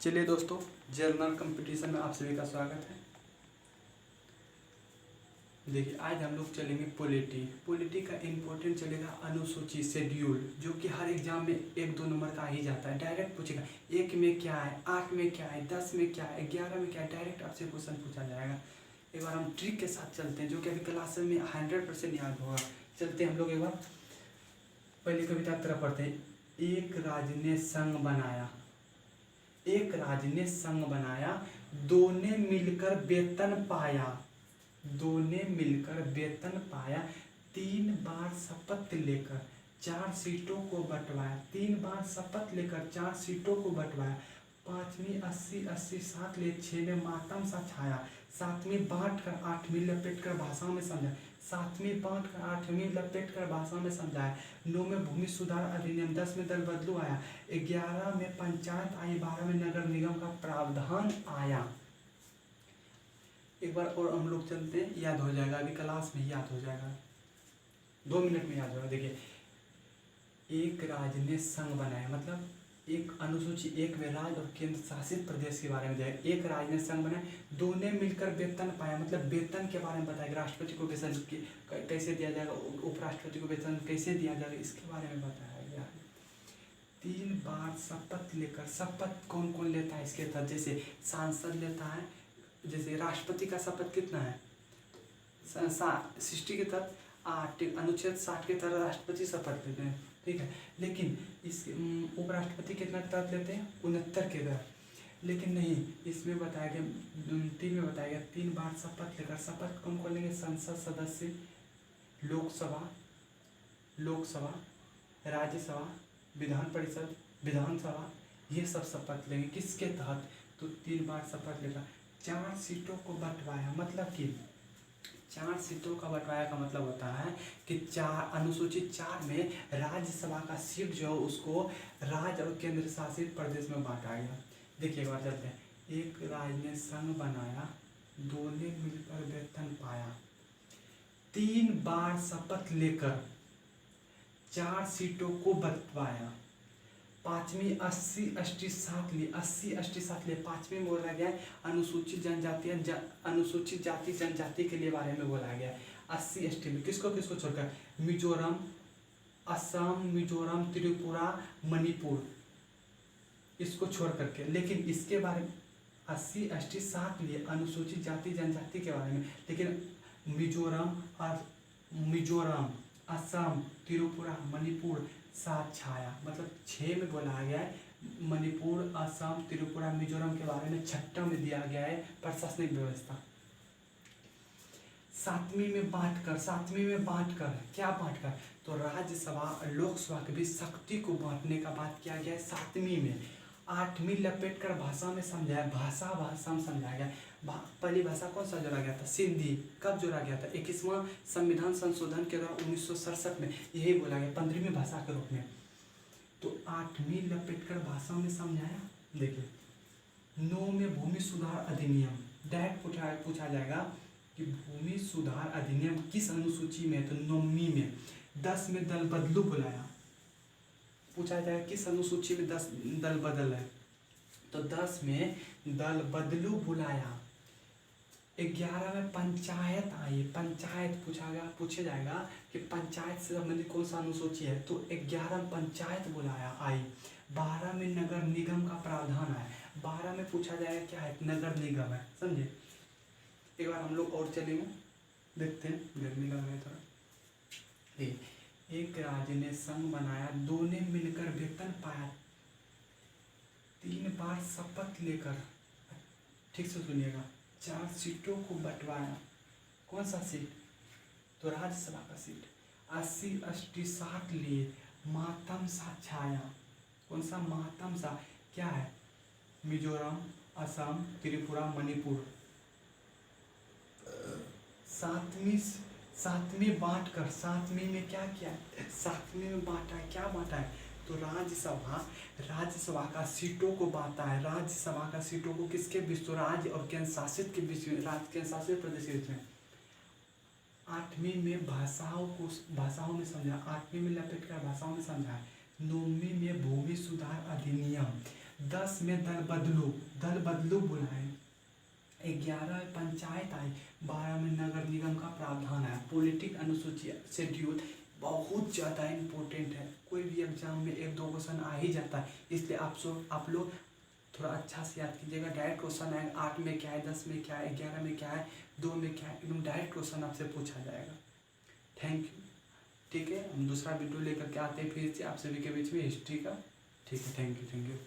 चलिए दोस्तों, journal competition में आप सभी का स्वागत है। देखिए, आज हम लोग चलेंगे पॉलिटी का इम्पोर्टेंट चलेगा अनुसूची शेड्यूल, जो कि हर एग्जाम में 1-2 नंबर का आ ही जाता है। डायरेक्ट पूछेगा 1 में क्या है, 8 में क्या है, 10 में क्या है, 11 में क्या है, डायरेक्ट आपसे क्वेश्चन पूछा जाएगा। एक बार हम ट्रिक के साथ चलते हैं, जो कि अभी क्लास में 100% याद होगा। चलते हैं हम लोग एक बार पहले कविता की तरफ पढ़ते हैं। एक राज ने संग बनाया, एक राज ने संग बनाया, दो ने मिलकर वेतन पाया, दो ने मिलकर वेतन पाया, 3 बार शपथ लेकर 4 सीटों को बंटवाया, 3 बार शपथ लेकर 4 सीटों को बंटवाया, 5वीं 80-80 7 ले 6 में मातम सा छाया, 7वीं बांट कर 8वीं लपेट कर भाषा में समझाया, 7वीं बांट कर 8वीं लपेट कर भाषा में समझाया, 9 में भूमि सुधार अधिनियम, 10 में दल बदलू आया, 11 में पंचायत आई, 12 में नगर निगम का प्रावधान आया। एक बार और हम लोग चलते हैं, याद हो जाएगा, अभी क्लास में याद हो जाएगा, 2 मिनट में याद होगा। देखिए, एक राज्य ने संघ बनाया, मतलब एक अनुसूची 1 में राज्य और केंद्र शासित प्रदेश के बारे में दिया। एक राज्य ने संघ बनाया, दो ने मिलकर वेतन पाया, मतलब वेतन के बारे में बताया। राष्ट्रपति को वेतन कैसे दिया जाएगा, उपराष्ट्रपति को वेतन कैसे दिया जाएगा, इसके बारे में बताया गया है। 3 बार शपथ लेकर, शपथ कौन कौन लेता है इसके तहत, जैसे सांसद लेता है, जैसे राष्ट्रपति का शपथ कितना है 60 के तहत, अनुच्छेद 60 के तहत राष्ट्रपति शपथ लेते हैं, ठीक है। लेकिन इस उपराष्ट्रपति कितना के तहत लेते हैं 69 के तहत। लेकिन नहीं, इसमें बताया गया 3 में बताया गया 3 बार शपथ लेकर, शपथ कौन कौन लेंगे, संसद सदस्य, लोकसभा, राज्यसभा, विधान परिषद, विधानसभा, ये सब शपथ लेंगे। किसके तहत, तो 3 बार शपथ लेकर 4 सीटों को बंटवाया, मतलब कि 4 सीटों का बंटवाया का मतलब होता है कि 4 अनुसूचित 4 में राज्यसभा का सीट जो है उसको राज्य और केंद्र शासित प्रदेश में बांटा गया। देखिए एक बार चलते हैं। एक राज्य ने संघ बनाया, 2 ने मिलकर वेतन पाया, 3 बार शपथ लेकर 4 सीटों को बंटवाया, 5वीं 80-80 7 ली, 80-80 7 ले, 5वीं में बोला गया है अनुसूचित जाति जनजाति के लिए बारे में बोला गया है। 80-80 में किसको किसको छोड़कर, मिजोरम, असम, मिजोरम, त्रिपुरा, मणिपुर, इसको छोड़ करके। लेकिन इसके बारे में 80-80 7 लिए अनुसूचित जाति जनजाति के बारे में, लेकिन मिजोरम, असम, त्रिपुरा, मणिपुर साथ छाया, मतलब 6 में बोला गया है मणिपुर, असम, त्रिपुरा, मिजोरम के बारे में। 6 में दिया गया है प्रशासनिक व्यवस्था। 7वीं में बांट कर क्या बांट कर, तो राज्यसभा लोकसभा के बीच शक्ति को बांटने का बात किया गया है 7वीं में। 8वीं लपेट कर भाषा में समझाया, भाषा में समझाया गया। पहली भाषा कौन सा जोड़ा गया था, सिंधी। कब जोड़ा गया था, 21वां संविधान संशोधन के द्वारा 1967 में, यही बोला गया 15वीं भाषा के रूप में। तो 8वीं लपेट कर भाषा में समझाया। देखिए 9 में भूमि सुधार अधिनियम, डायरेक्ट पूछा जाएगा कि भूमि सुधार अधिनियम किस अनुसूची में, तो 9वीं में। 10 में दल बदलू बुलाया, पूछा जाएगा किस अनुसूची में 10 दल बदल है, तो 10 में दल बदलू बुलाया। 11 में पंचायत आई, पंचायत पूछा जाएगा कि पंचायत से संबंधित कौन सा अनुसूची है, तो 11 में पंचायत बुलाया आई। 12 में नगर निगम का प्रावधान है, 12 में पूछा जाएगा क्या है, नगर निगम है, समझे। एक बार हम लोग और चलेंगे, देखते हैं, गर्मी लग रहा है थोड़ा। एक राज्य ने संघ बनाया, 2 ने मिलकर वेतन पाया, 3 बार शपथ लेकर, ठीक से सुनिएगा, 4 सीटों को बंटवाया। कौन सा सीट, तो राज्यसभा का सीट। 80-80 7 लिए, मातम सा छाया। कौन सा मातम सा, क्या है, मिजोरम, असम, त्रिपुरा, मणिपुर। 7वीं बांट कर, 7वीं में क्या किया, 7वीं में बांटा है, क्या बांटा है, तो राज्यसभा का सीटों को बांटा है। राज्यसभा का सीटों को किसके बीच, तो राज्य और केंद्र शासित के बीच में, राज्य केंद्र शासित प्रदेश के बीच में। 8वीं में भाषाओं में समझा, 8वीं में लपेट कर भाषाओं में समझा। 9वीं में भूमि सुधार अधिनियम, 10 में दल बदलू बुलाए, 11 में पंचायत आई, 12 में नगर निगम का प्रावधान आया। पॉलिटिक अनुसूची शेड्यूल बहुत ज़्यादा इम्पोर्टेंट है, कोई भी एग्जाम में 1-2 क्वेश्चन आ ही जाता है, इसलिए आप लोग थोड़ा अच्छा से याद कीजिएगा। डायरेक्ट क्वेश्चन आएगा, 8 में क्या है, 10 में क्या है, 11 में क्या है, 2 में क्या है, एकदम डायरेक्ट क्वेश्चन आपसे पूछा जाएगा। Thank you. ठीक है, हम दूसरा वीडियो लेकर के आते हैं फिर से आप सभी के बीच में हिस्ट्री का। ठीक है, थैंक यू।